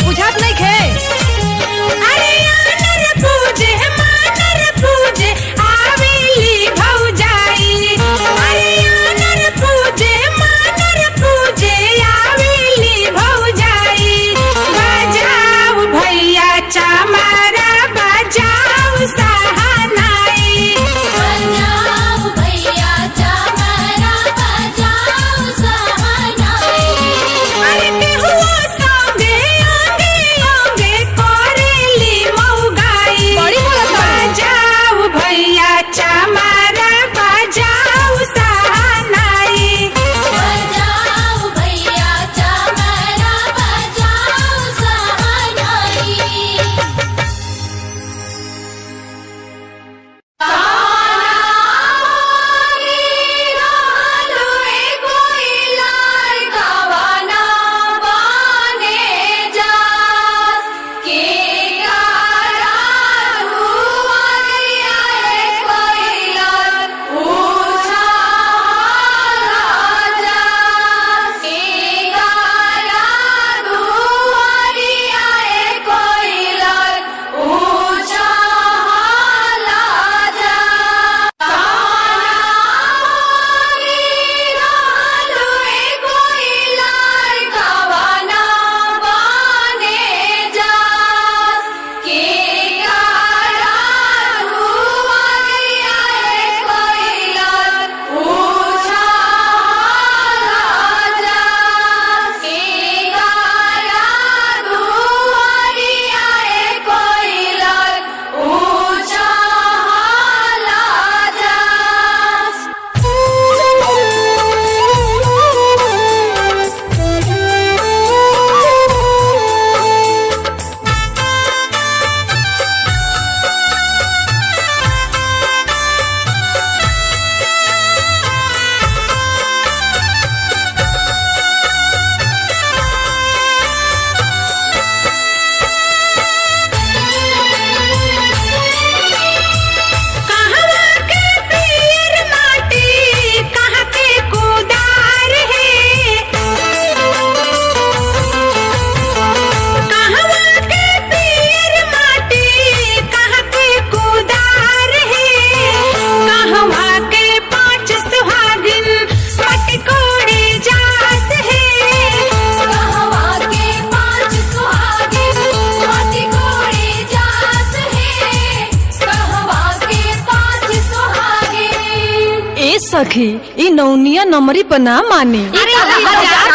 बुझात नहीं खे। अरे आनर पूजे मानर पूजे आवेली भौजाई। अरे आनर पूजे मानर पूजे आवेली भौजाई। बजाओ भैया चमारा बजाओ सहानाई। बजाओ भैया चमारा बजाओ सहानाई। अरे केहुआ संगे आंगे आंगे करेली मौगाई। बड़ी बोलत बाड़ी। बजाओ भैया चमारा बजाओ सहानाई। बजाओ भैया चमारा बजाओ सहानाई। कहवा के पियर माटी कहाँ के कुदार है। कहवा के पियर माटी कहाँ के कुदार है। कहवा के पांच सुहागिन मटकोड़े जास है। कहवा के पांच सुहागिन मटकोड़े जास है। कहवा के पांच सुहागिन। ए सखी ई नौनिया नंबरी पर ना मानी। अरे 1000